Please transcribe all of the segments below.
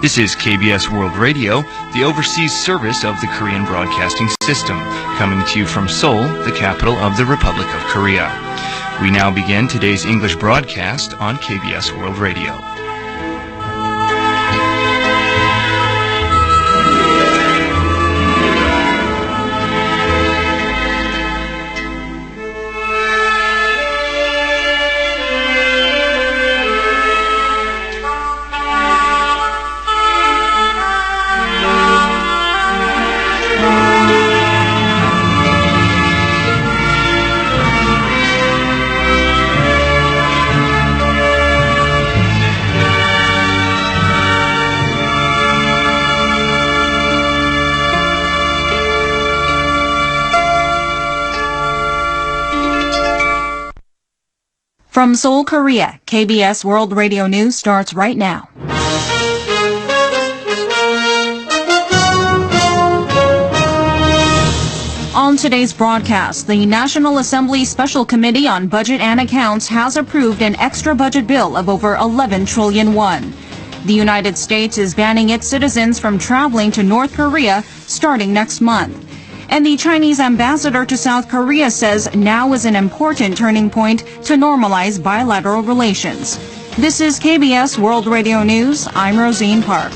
This is KBS World Radio, the overseas service of the Korean Broadcasting System, coming to you from Seoul, the capital of the Republic of Korea. We now begin today's English broadcast on KBS World Radio. From Seoul, Korea, KBS World Radio News starts right now. On today's broadcast, the National Assembly Special Committee on Budget and Accounts has approved an extra budget bill of over 11 trillion won. The United States is banning its citizens from traveling to North Korea starting next month. And the Chinese ambassador to South Korea says now is an important turning point to normalize bilateral relations. This is KBS World Radio News. I'm Rosine Park.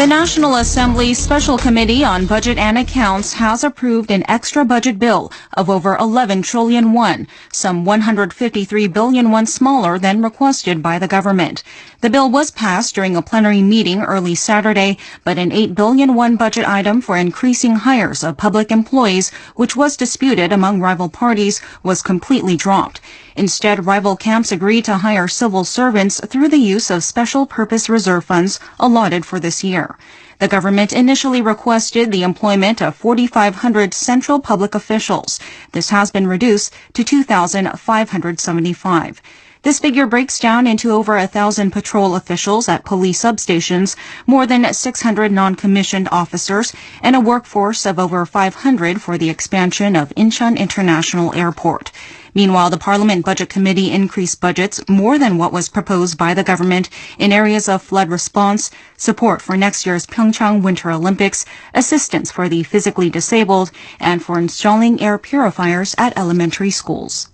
The National Assembly Special Committee on Budget and Accounts has approved an extra budget bill of over 11 trillion won, some 153 billion won smaller than requested by the government. The bill was passed during a plenary meeting early Saturday, but an 8 billion won budget item for increasing hires of public employees, which was disputed among rival parties, was completely dropped. Instead, rival camps agreed to hire civil servants through the use of special purpose reserve funds allotted for this year. The government initially requested the employment of 4,500 central public officials. This has been reduced to 2,575. This figure breaks down into over 1,000 patrol officials at police substations, more than 600 non-commissioned officers, and a workforce of over 500 for the expansion of Incheon International Airport. Meanwhile, the Parliament Budget Committee increased budgets more than what was proposed by the government in areas of flood response, support for next year's Pyeongchang Winter Olympics, assistance for the physically disabled, and for installing air purifiers at elementary schools.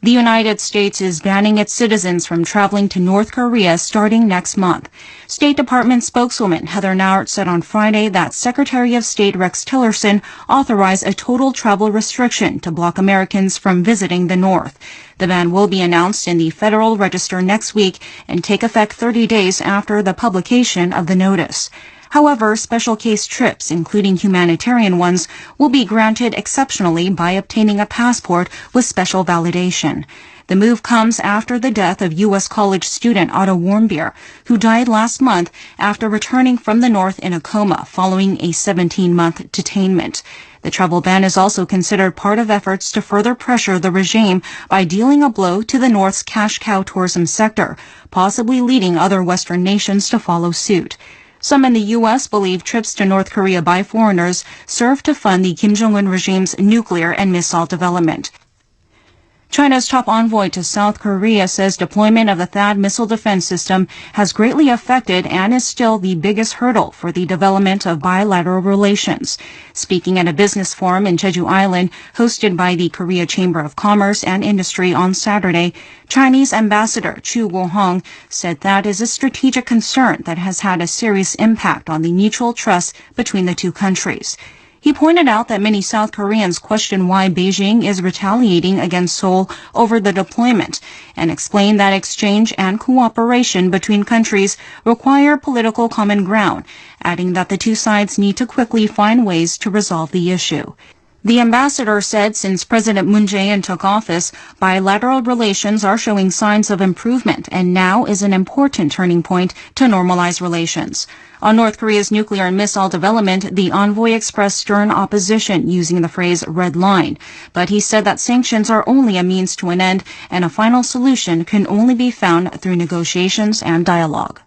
The United States is banning its citizens from traveling to North Korea starting next month. State Department spokeswoman Heather Nauert said on Friday that Secretary of State Rex Tillerson authorized a total travel restriction to block Americans from visiting the North. The ban will be announced in the Federal Register next week and take effect 30 days after the publication of the notice. However, special case trips, including humanitarian ones, will be granted exceptionally by obtaining a passport with special validation. The move comes after the death of U.S. college student Otto Warmbier, who died last month after returning from the North in a coma following a 17-month detainment. The travel ban is also considered part of efforts to further pressure the regime by dealing a blow to the North's cash cow tourism sector, possibly leading other Western nations to follow suit. Some in the U.S. believe trips to North Korea by foreigners serve to fund the Kim Jong-un regime's nuclear and missile development. China's top envoy to South Korea says deployment of the THAAD missile defense system has greatly affected and is still the biggest hurdle for the development of bilateral relations. Speaking at a business forum in Jeju Island hosted by the Korea Chamber of Commerce and Industry on Saturday, Chinese Ambassador Chu Guohong said that is a strategic concern that has had a serious impact on the mutual trust between the two countries. He pointed out that many South Koreans question why Beijing is retaliating against Seoul over the deployment and explained that exchange and cooperation between countries require political common ground, adding that the two sides need to quickly find ways to resolve the issue. The ambassador said since President Moon Jae-in took office, bilateral relations are showing signs of improvement and now is an important turning point to normalize relations. On North Korea's nuclear and missile development, the envoy expressed stern opposition using the phrase red line, but he said that sanctions are only a means to an end and a final solution can only be found through negotiations and dialogue.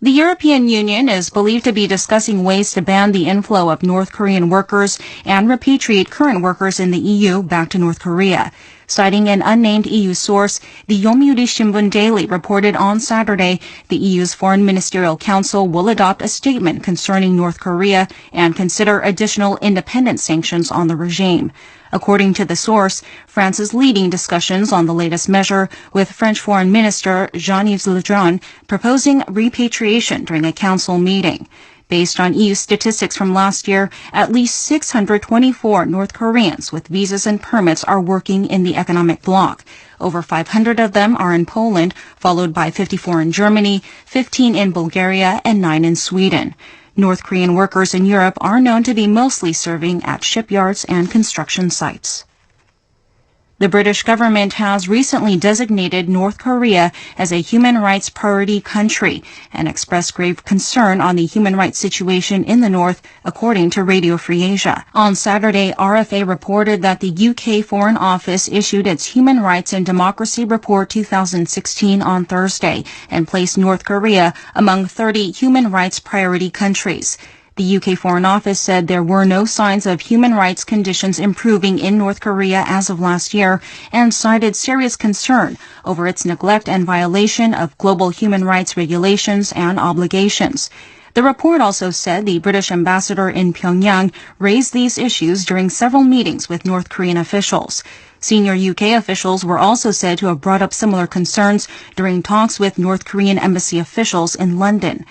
The European Union is believed to be discussing ways to ban the inflow of North Korean workers and repatriate current workers in the EU back to North Korea. Citing an unnamed EU source, the Yomiuri Shimbun Daily reported on Saturday the EU's Foreign Ministerial Council will adopt a statement concerning North Korea and consider additional independent sanctions on the regime. According to the source, France is leading discussions on the latest measure, with French Foreign Minister Jean-Yves Le Drian proposing repatriation during a council meeting. Based on EU statistics from last year, at least 624 North Koreans with visas and permits are working in the economic bloc. Over 500 of them are in Poland, followed by 54 in Germany, 15 in Bulgaria, and 9 in Sweden. North Korean workers in Europe are known to be mostly serving at shipyards and construction sites. The British government has recently designated North Korea as a human rights priority country and expressed grave concern on the human rights situation in the North, according to Radio Free Asia. On Saturday, RFA reported that the UK Foreign Office issued its Human Rights and Democracy Report 2016 on Thursday and placed North Korea among 30 human rights priority countries. The UK Foreign Office said there were no signs of human rights conditions improving in North Korea as of last year and cited serious concern over its neglect and violation of global human rights regulations and obligations. The report also said the British ambassador in Pyongyang raised these issues during several meetings with North Korean officials. Senior UK officials were also said to have brought up similar concerns during talks with North Korean embassy officials in London.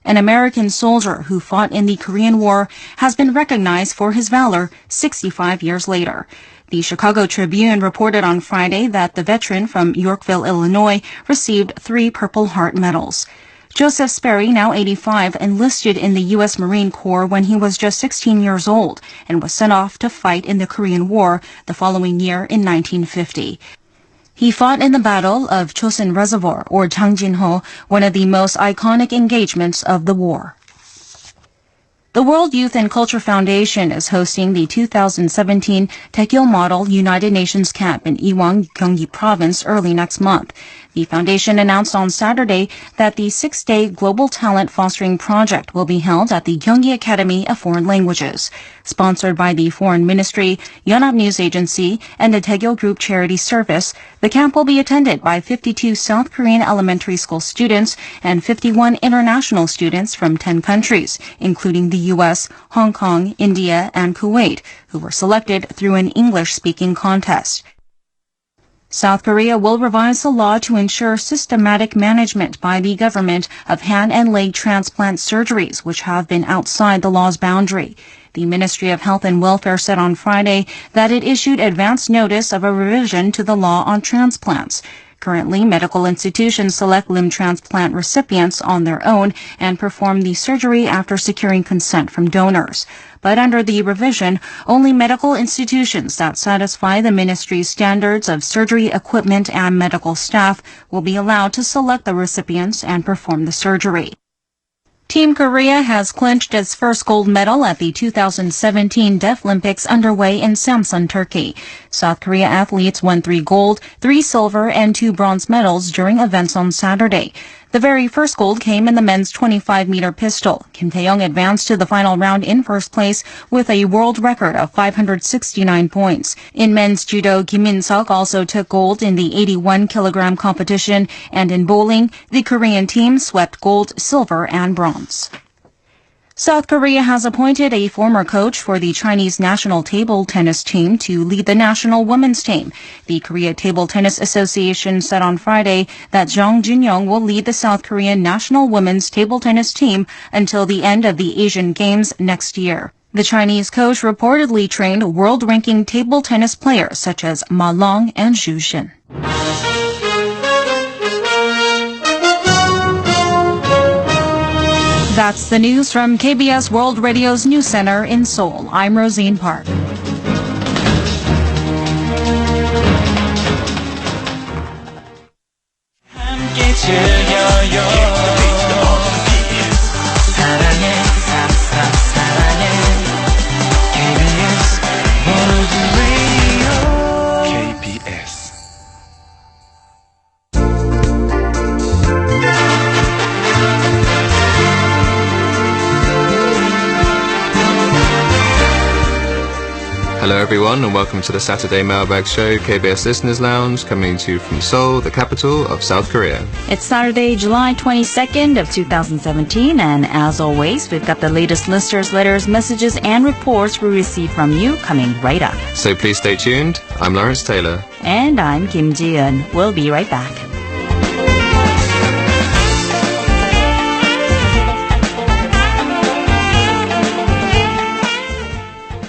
An American soldier who fought in the Korean War has been recognized for his valor 65 years later. The Chicago Tribune reported on Friday that the veteran from Yorkville, Illinois, received 3 Purple Heart medals. Joseph Sperry, now 85, enlisted in the U.S. Marine Corps when he was just 16 years old and was sent off to fight in the Korean War the following year in 1950. He fought in the Battle of Chosin Reservoir, or Changjin-ho, one of the most iconic engagements of the war. The World Youth and Culture Foundation is hosting the 2017 Taekyo Model United Nations Camp in Iwang, Gyeonggi Province early next month. The foundation announced on Saturday that the 6-day Global Talent Fostering Project will be held at the Gyeonggi Academy of Foreign Languages. Sponsored by the Foreign Ministry, Yonhap News Agency, and the Taekyo Group Charity Service, the camp will be attended by 52 South Korean elementary school students and 51 international students from 10 countries, including the U.S., Hong Kong, India, and Kuwait, who were selected through an English-speaking contest. South Korea will revise the law to ensure systematic management by the government of hand and leg transplant surgeries, which have been outside the law's boundary. The Ministry of Health and Welfare said on Friday that it issued advance notice of a revision to the law on transplants. Currently, medical institutions select limb transplant recipients on their own and perform the surgery after securing consent from donors. But under the revision, only medical institutions that satisfy the ministry's standards of surgery equipment and medical staff will be allowed to select the recipients and perform the surgery. Team Korea has clinched its first gold medal at the 2017 Deaflympics underway in Samsun, Turkey. South Korea athletes won 3 gold, 3 silver, and 2 bronze medals during events on Saturday. The very first gold came in the men's 25-meter pistol. Kim Tae-young advanced to the final round in first place with a world record of 569 points. In men's judo, Kim Min-seok also took gold in the 81-kilogram competition, and in bowling, the Korean team swept gold, silver, and bronze. South Korea has appointed a former coach for the Chinese national table tennis team to lead the national women's team. The Korea Table Tennis Association said on Friday that Jung Jin-young will lead the South Korean national women's table tennis team until the end of the Asian Games next year. The Chinese coach reportedly trained world-ranking table tennis players such as Ma Long and Zhu Xin. That's the news from KBS World Radio's News Center in Seoul. I'm Rosine Park. KBS Hello everyone and welcome to the Saturday Mailbag Show, KBS Listeners Lounge, coming to you from Seoul, the capital of South Korea. It's Saturday, July 22nd of 2017, and as always, we've got the latest listeners' letters, messages, and reports we receive from you coming right up. So please stay tuned. I'm Lawrence Taylor. And I'm Kim Ji-eun. We'll be right back.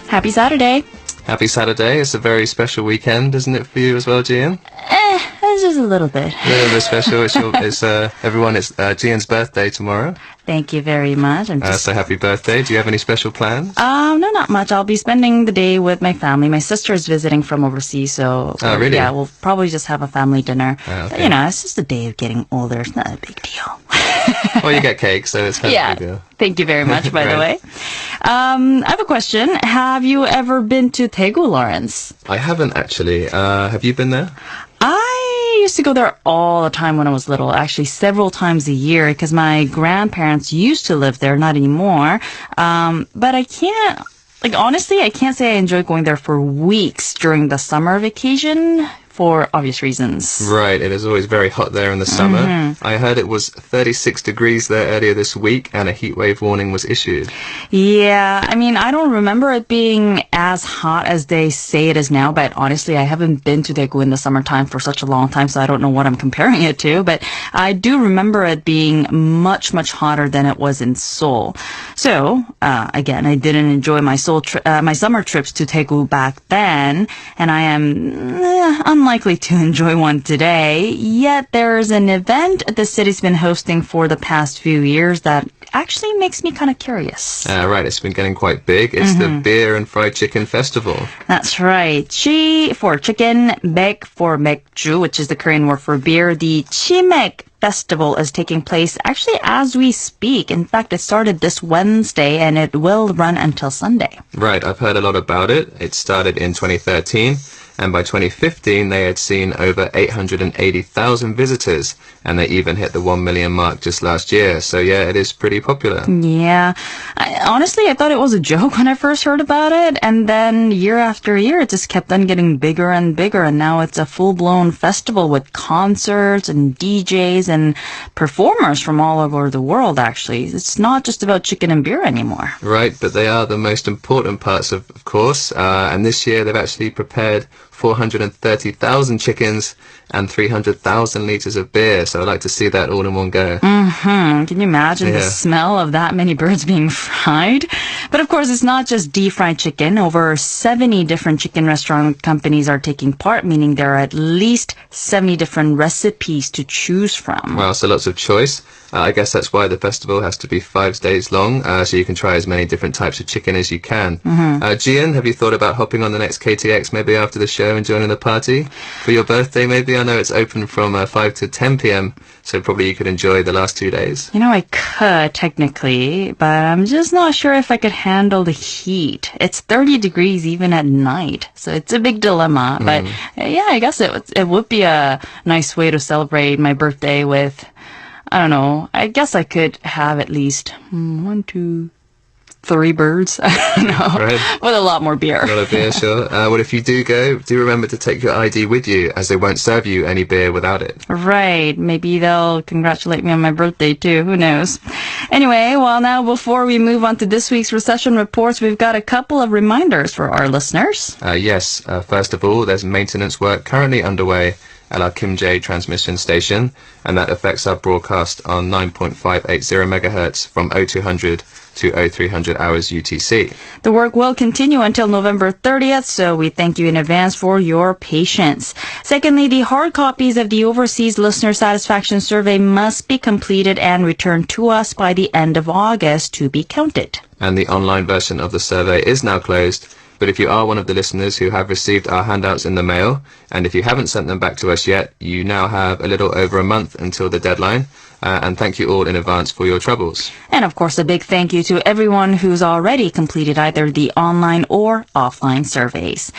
Happy Saturday. Happy Saturday. It's a very special weekend, isn't it, for you as well, Jian? It's just a little bit. A little bit special. It's Jian's birthday tomorrow. Thank you very much. So happy birthday. Do you have any special plans? No, not much. I'll be spending the day with my family. My sister is visiting from overseas, so really? Yeah, we'll probably just have a family dinner. Okay. But, it's just a day of getting older. It's not a big deal. Well, you get cake, so it's kind of a big deal. Thank you very much, by the way. I have a question. Have you ever been to Daegu, Lawrence? I haven't, actually. Have you been there? I used to go there all the time when I was little, actually several times a year, because my grandparents used to live there, not anymore. But I can't, honestly, I can't say I enjoy going there for weeks during the summer vacation, for obvious reasons. Right, it is always very hot there in the summer. Mm-hmm. I heard it was 36 degrees there earlier this week and a heat wave warning was issued. Yeah, I don't remember it being as hot as they say it is now, but honestly, I haven't been to Daegu in the summertime for such a long time, so I don't know what I'm comparing it to, but I do remember it being much, much hotter than it was in Seoul. So, again, I didn't enjoy my summer trips to Daegu back then, and I am unlikely to enjoy one today, yet there's an event the city's been hosting for the past few years that actually makes me kind of curious. Right, it's been getting quite big. It's the Beer and Fried Chicken Festival. That's right. Chi for chicken, mek for 맥주, which is the Korean word for beer. The Chimek Festival is taking place actually as we speak. In fact, it started this Wednesday and it will run until Sunday. Right, I've heard a lot about it. It started in 2013. And by 2015, they had seen over 880,000 visitors, and they even hit the 1 million mark just last year. So yeah, it is pretty popular. Yeah. Honestly, I thought it was a joke when I first heard about it, and then year after year, it just kept on getting bigger and bigger, and now it's a full-blown festival with concerts and DJs and performers from all over the world, actually. It's not just about chicken and beer anymore. Right, but they are the most important parts, of course, and this year they've actually prepared 430,000 chickens and 300,000 litres of beer. So I'd like to see that all in one go. Can you imagine the smell of that many birds being fried? But of course, it's not just deep-fried chicken. Over 70 different chicken restaurant companies are taking part, meaning there are at least 70 different recipes to choose from. Wow, so lots of choice. I guess that's why the festival has to be 5 days long, so you can try as many different types of chicken as you can. Jian, have you thought about hopping on the next KTX maybe after the show and joining the party? For your birthday, maybe? I know it's open from 5 to 10 p.m., so probably you could enjoy the last 2 days. I could, technically, but I'm just not sure if I could handle the heat. It's 30 degrees even at night, so it's a big dilemma. But yeah, I guess it would be a nice way to celebrate my birthday with, I don't know, I guess I could have at least 1, 2, 3 birds. I don't know. Right. With a lot more beer. A lot of beer, sure. Well, if you do go, do remember to take your ID with you, as they won't serve you any beer without it. Right. Maybe they'll congratulate me on my birthday, too. Who knows? Anyway, well, now before we move on to this week's recession reports, we've got a couple of reminders for our listeners. Yes. First of all, there's maintenance work currently underway at our Kim Jae transmission station, and that affects our broadcast on 9.580 megahertz from 0200 to 0300 hours UTC. The work will continue until November 30th, so we thank you in advance for your patience. Secondly, the hard copies of the Overseas Listener Satisfaction Survey must be completed and returned to us by the end of August to be counted. And the online version of the survey is now closed. But if you are one of the listeners who have received our handouts in the mail, and if you haven't sent them back to us yet, you now have a little over a month until the deadline. And thank you all in advance for your troubles. And of course, a big thank you to everyone who's already completed either the online or offline surveys.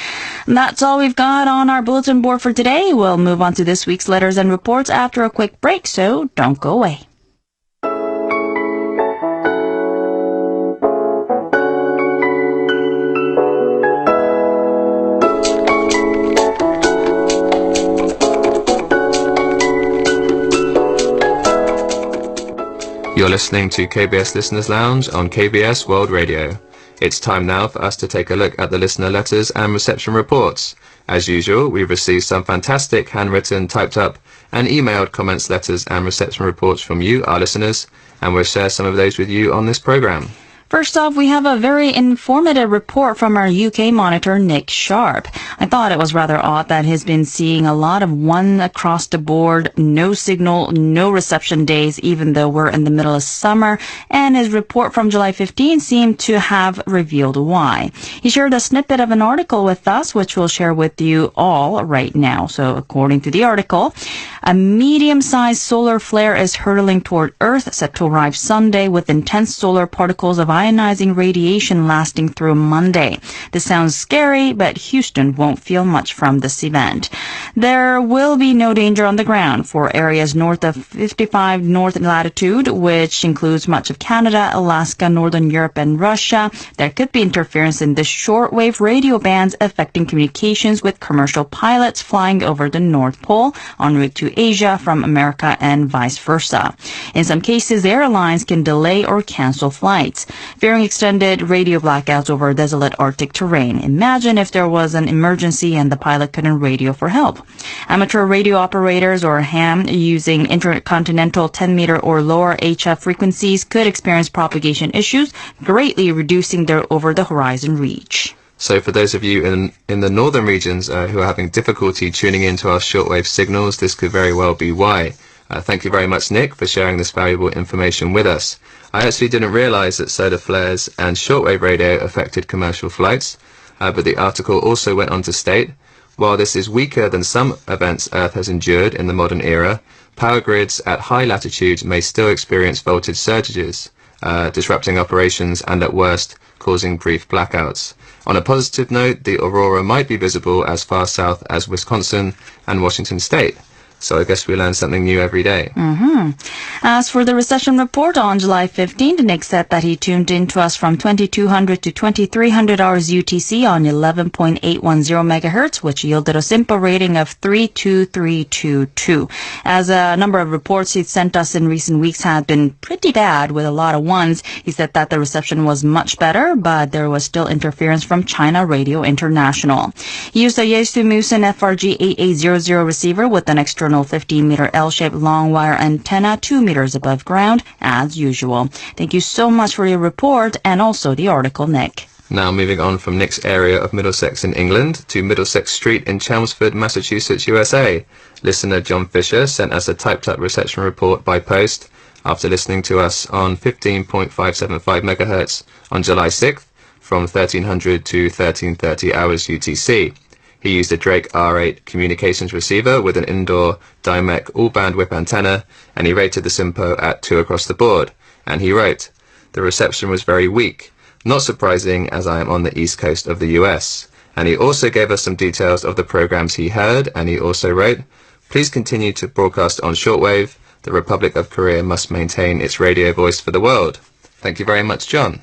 And that's all we've got on our bulletin board for today. We'll move on to this week's letters and reports after a quick break, so don't go away. You're listening to KBS Listeners Lounge on KBS World Radio. It's time now for us to take a look at the listener letters and reception reports. As usual, we've received some fantastic handwritten, typed up, and emailed comments, letters, and reception reports from you, our listeners, and we'll share some of those with you on this program. First off, we have a very informative report from our UK monitor, Nick Sharp. I thought it was rather odd that he's been seeing a lot of one across the board, no signal, no reception days, even though we're in the middle of summer, and his report from July 15 seemed to have revealed why. He shared a snippet of an article with us, which we'll share with you all right now. So according to the article, a medium-sized solar flare is hurtling toward Earth, set to arrive Sunday with intense solar particles of ionizing radiation lasting through Monday. This sounds scary, but Houston won't feel much from this event. There will be no danger on the ground for areas north of 55 north latitude, which includes much of Canada, Alaska, Northern Europe, and Russia. There could be interference in the shortwave radio bands affecting communications with commercial pilots flying over the North Pole en route to Asia from America and vice versa. In some cases, airlines can delay or cancel flights, fearing extended radio blackouts over desolate Arctic terrain. Imagine if there was an emergency and the pilot couldn't radio for help. Amateur radio operators or ham using intercontinental 10-meter or lower HF frequencies could experience propagation issues, greatly reducing their over-the-horizon reach. So for those of you in the northern regions who are having difficulty tuning into our shortwave signals, this could very well be why. Thank you very much, Nick, for sharing this valuable information with us. I actually didn't realize that solar flares and shortwave radio affected commercial flights, but the article also went on to state, while this is weaker than some events Earth has endured in the modern era, power grids at high latitudes may still experience voltage surges, disrupting operations and at worst causing brief blackouts. On a positive note, the aurora might be visible as far south as Wisconsin and Washington State. So I guess we learn something new every day. As for the reception report on July 15th, Nick said that he tuned in to us from 2200 to 2300 hours UTC on 11.810 megahertz, which yielded a simple rating of 32322. As a number of reports he'd sent us in recent weeks had been pretty bad with a lot of ones, he said that the reception was much better, but there was still interference from China Radio International. He used a Yaesu Musen FRG 8800 receiver with an external 15-meter L-shaped long wire antenna 2 meters above ground, as usual. Thank you so much for your report and also the article, Nick. Now moving on from Nick's area of Middlesex in England to Middlesex Street in Chelmsford, Massachusetts, USA. Listener John Fisher sent us a typed-up reception report by post after listening to us on 15.575 megahertz on July 6th from 1300 to 1330 hours UTC. He used a Drake R8 communications receiver with an indoor Dimec all-bandwidth antenna, and he rated the SIMPO at 2 across the board. And he wrote, "The reception was very weak, not surprising as I am on the east coast of the US." And he also gave us some details of the programs he heard, and he also wrote, "Please continue to broadcast on shortwave. The Republic of Korea must maintain its radio voice for the world." Thank you very much, John.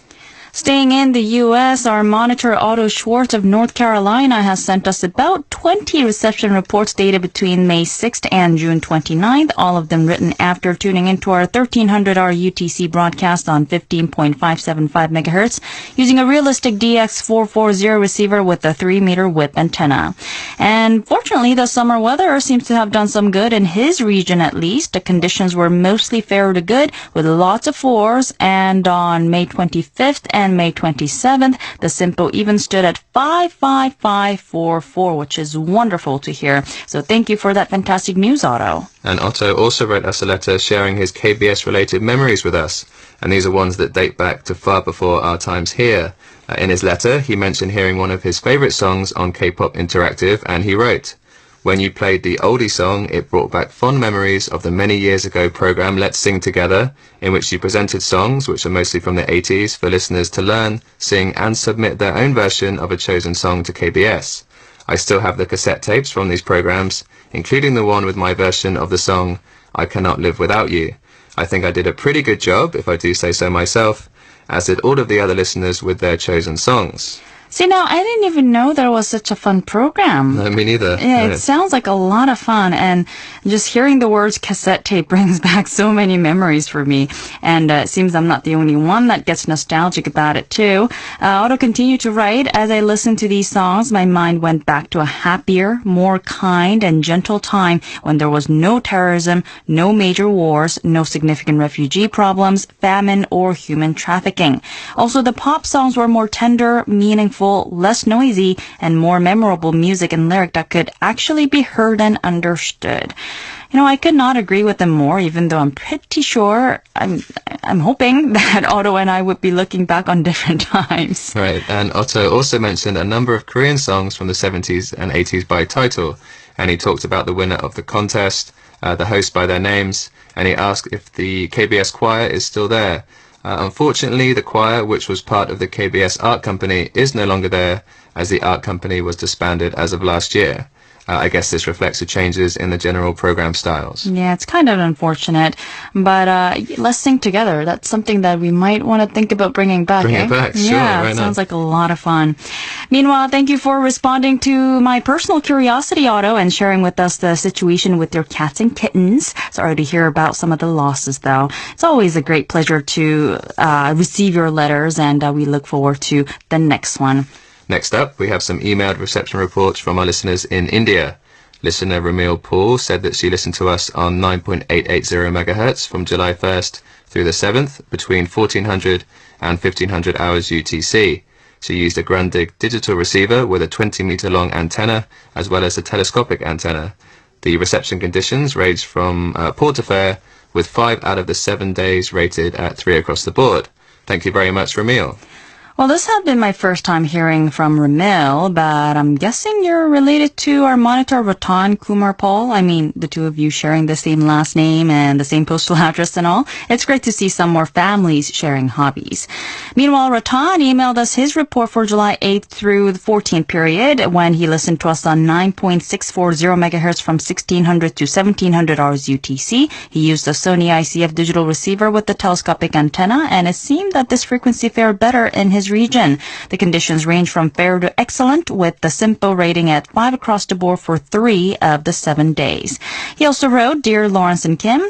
Staying in the U.S., our monitor Otto Schwartz of North Carolina has sent us about 20 reception reports dated between May 6th and June 29th, all of them written after tuning into our 1300-hour UTC broadcast on 15.575 megahertz using a realistic DX440 receiver with a 3-meter whip antenna. And fortunately, the summer weather seems to have done some good in his region at least. The conditions were mostly fair to good with lots of 4s, and on May 25th and May 27th, the SIMPO even stood at 55544, which is wonderful to hear. So thank you for that fantastic news, Otto. And Otto also wrote us a letter sharing his KBS-related memories with us. And these are ones that date back to far before our times here. In his letter, he mentioned hearing one of his favorite songs on K-Pop Interactive, and he wrote, "When you played the oldie song, it brought back fond memories of the many years ago program Let's Sing Together, in which you presented songs, which are mostly from the 80s, for listeners to learn, sing, and submit their own version of a chosen song to KBS. I still have the cassette tapes from these programs, including the one with my version of the song, I Cannot Live Without You. I think I did a pretty good job, if I do say so myself, as did all of the other listeners with their chosen songs." See, now, I didn't even know there was such a fun program. No, me neither. Yeah, it sounds like a lot of fun, and just hearing the words cassette tape brings back so many memories for me, and it seems I'm not the only one that gets nostalgic about it, too. Otto continued to write, as I listened to these songs, my mind went back to a happier, more kind and gentle time when there was no terrorism, no major wars, no significant refugee problems, famine, or human trafficking. Also, the pop songs were more tender, meaningful, less noisy, and more memorable music and lyric that could actually be heard and understood. You know, I could not agree with them more, even though I'm pretty sure, I'm hoping that Otto and I would be looking back on different times. Right, and Otto also mentioned a number of Korean songs from the 70s and 80s by title, and he talked about the winner of the contest, the host by their names, and he asked if the KBS choir is still there. Unfortunately, the choir, which was part of the KBS art company, is no longer there, as the art company was disbanded as of last year. I guess this reflects the changes in the general program styles. Yeah, it's kind of unfortunate, but let's sing together. That's something that we might want to think about bringing back. Bring it back, sure. Yeah, it sounds like a lot of fun. Meanwhile, thank you for responding to my personal curiosity, Otto, and sharing with us the situation with your cats and kittens. Sorry to hear about some of the losses, though. It's always a great pleasure to receive your letters, and we look forward to the next one. Next up, we have some emailed reception reports from our listeners in India. Listener Ramil Paul said that she listened to us on 9.880 MHz from July 1st through the 7th between 1400 and 1500 hours UTC. She used a Grundig digital receiver with a 20-meter long antenna as well as a telescopic antenna. The reception conditions ranged from poor to fair, with 5 out of the 7 days rated at 3 across the board. Thank you very much, Ramil. Well, this had been my first time hearing from Ramil, but I'm guessing you're related to our monitor Ratan Kumar Paul. I mean, the two of you sharing the same last name and the same postal address and all. It's great to see some more families sharing hobbies. Meanwhile, Ratan emailed us his report for July 8th through the 14th period when he listened to us on 9.640 megahertz from 1600 to 1700 hours UTC. He used a Sony ICF digital receiver with the telescopic antenna, and it seemed that this frequency fared better in his region. The conditions range from fair to excellent, with the SIMPO rating at 5 across the board for 3 of the 7 days. He also wrote, Dear Lawrence and Kim,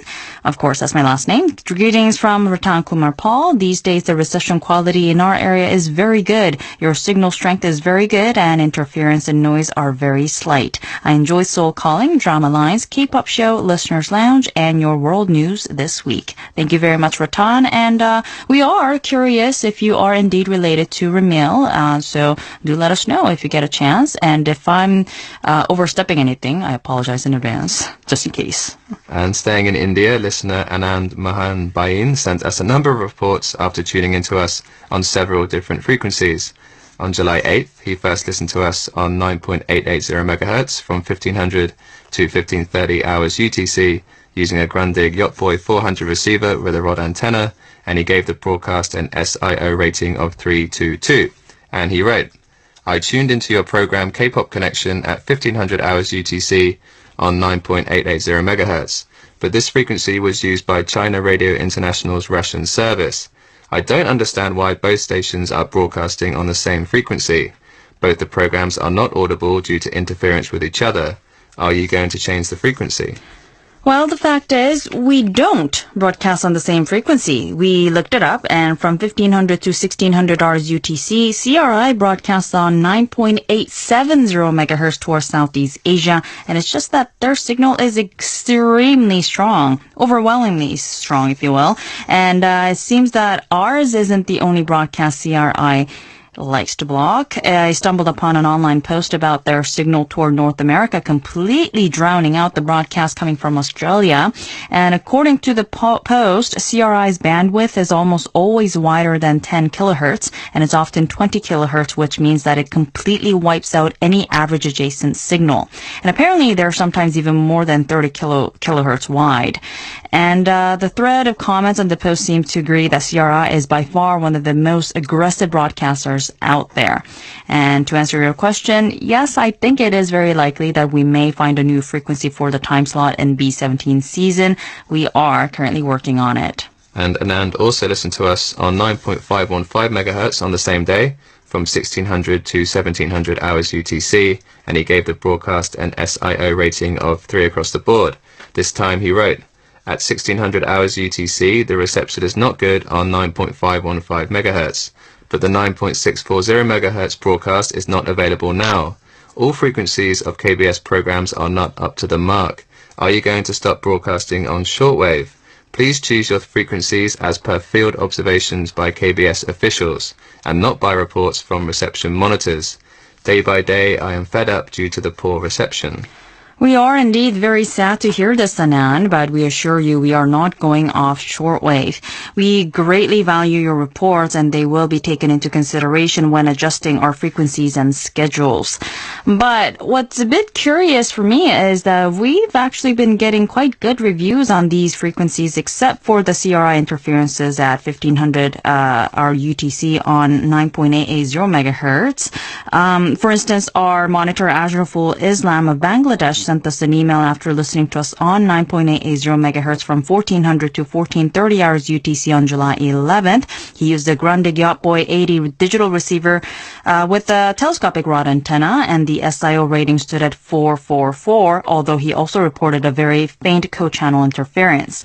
of course that's my last name, greetings from Ratan Kumar Paul. These days the reception quality in our area is very good. Your signal strength is very good and interference and noise are very slight. I enjoy Soul Calling, Drama Lines, K-Pop Show, Listeners Lounge, and your world news this week. Thank you very much, Ratan, and we are curious if you are indeed related to Ramil, so do let us know if you get a chance, and if I'm overstepping anything, I apologize in advance, just in case. And staying in India, listener Anand Mahan Bain sent us a number of reports after tuning into us on several different frequencies. On July 8th, he first listened to us on 9.880 MHz from 1500 to 1530 hours UTC using a Grundig Yachtboy 400 receiver with a rod antenna, and he gave the broadcast an SIO rating of 322. And he wrote, I tuned into your program K-Pop Connection at 1500 hours UTC on 9.880 MHz, but this frequency was used by China Radio International's Russian service. I don't understand why both stations are broadcasting on the same frequency. Both the programs are not audible due to interference with each other. Are you going to change the frequency? Well, the fact is, we don't broadcast on the same frequency. We looked it up, and from 1500 to 1600 hours UTC, CRI broadcasts on 9.870 megahertz towards Southeast Asia, and it's just that their signal is extremely strong, overwhelmingly strong, if you will, and it seems that ours isn't the only broadcast CRI likes to block. I stumbled upon an online post about their signal toward North America completely drowning out the broadcast coming from Australia. And according to the post, CRI's bandwidth is almost always wider than 10 kilohertz, and it's often 20 kilohertz, which means that it completely wipes out any average adjacent signal. And apparently they're sometimes even more than 30 kilohertz wide. And the thread of comments on the post seems to agree that CRI is by far one of the most aggressive broadcasters out there. And to answer your question, yes, I think it is very likely that we may find a new frequency for the time slot in B17 season. We are currently working on it. And Anand also listened to us on 9.515 megahertz on the same day from 1600 to 1700 hours UTC, and he gave the broadcast an SIO rating of 3 across the board. This time he wrote, at 1600 hours UTC, the reception is not good on 9.515 MHz, but the 9.640 MHz broadcast is not available now. All frequencies of KBS programs are not up to the mark. Are you going to stop broadcasting on shortwave? Please choose your frequencies as per field observations by KBS officials, and not by reports from reception monitors. Day by day, I am fed up due to the poor reception. We are indeed very sad to hear this, Anand, but we assure you we are not going off shortwave. We greatly value your reports, and they will be taken into consideration when adjusting our frequencies and schedules. But what's a bit curious for me is that we've actually been getting quite good reviews on these frequencies, except for the CRI interferences at 1500 our UTC on 9.880 megahertz. For instance, our monitor Ashraful Islam of Bangladesh sent us an email after listening to us on 9.880 megahertz from 1400 to 1430 hours UTC on July 11th. He used a Grundig Yachtboy 80 digital receiver with a telescopic rod antenna, and the SIO rating stood at 444, although he also reported a very faint co-channel interference.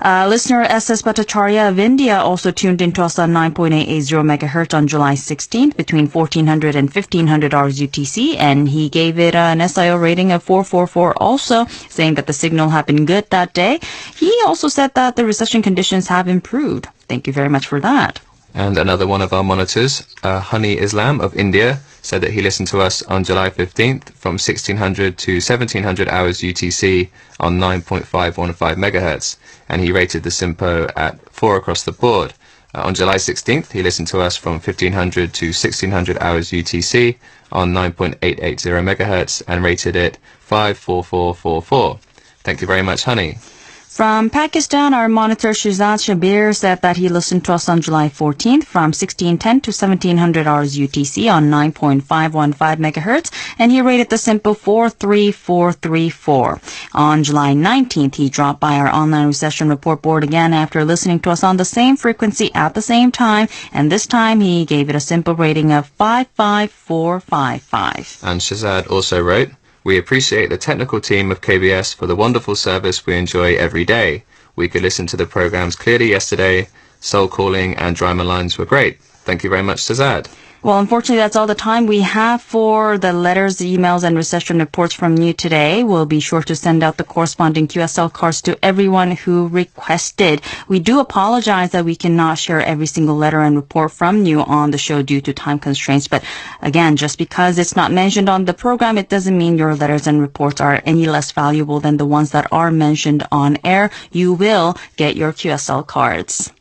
Listener SS Bhattacharya of India also tuned into us on 9.880 megahertz on July 16th between 1400 and 1500 hours UTC, and he gave it an SIO rating of 444 also, saying that the signal had been good that day. He also said that the reception conditions have improved. Thank you very much for that. And another one of our monitors, Honey Islam of India, said that he listened to us on July 15th from 1600 to 1700 hours UTC on 9.515 megahertz, and he rated the SIMPO at 4 across the board. On July 16th, he listened to us from 1500 to 1600 hours UTC on 9.880 megahertz and rated it 54444. Thank you very much, Honey. From Pakistan, our monitor Shizad Shabir said that he listened to us on July 14th from 1610 to 1700 hours UTC on 9.515 megahertz, and he rated the SIMPO 43434. On July 19th, he dropped by our online reception report board again after listening to us on the same frequency at the same time, and this time he gave it a SIMPO rating of 55455. And Shazad also wrote, we appreciate the technical team of KBS for the wonderful service we enjoy every day. We could listen to the programs clearly yesterday. Soul Calling and Drama Lines were great. Thank you very much, Shazad. Well, unfortunately, that's all the time we have for the letters, emails, and reception reports from you today. We'll be sure to send out the corresponding QSL cards to everyone who requested. We do apologize that we cannot share every single letter and report from you on the show due to time constraints. But again, just because it's not mentioned on the program, it doesn't mean your letters and reports are any less valuable than the ones that are mentioned on air. You will get your QSL cards.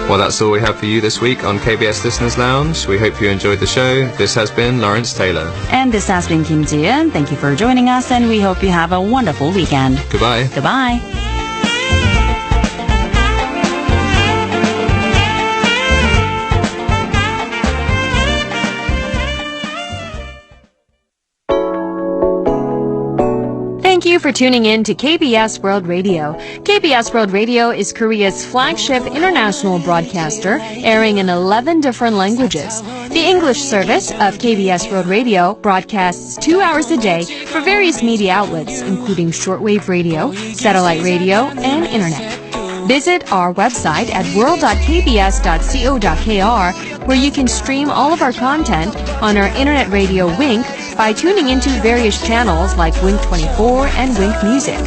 Well, that's all we have for you this week on KBS Listeners Lounge. We hope you enjoyed the show. This has been Lawrence Taylor. And this has been Kim Ji-eun. Thank you for joining us, and we hope you have a wonderful weekend. Goodbye. Goodbye. Thank you for tuning in to KBS World Radio. KBS World Radio is Korea's flagship international broadcaster, airing in 11 different languages. The English service of KBS World Radio broadcasts 2 hours a day for various media outlets, including shortwave radio, satellite radio, and internet. Visit our website at world.kbs.co.kr, where you can stream all of our content on our internet radio Wink by tuning into various channels like Wink 24 and Wink Music.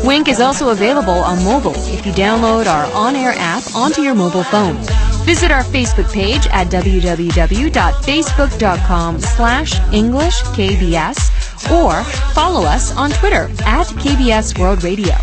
Wink is also available on mobile if you download our on-air app onto your mobile phone. Visit our Facebook page at www.facebook.com/EnglishKBS or follow us on Twitter at KBS World Radio.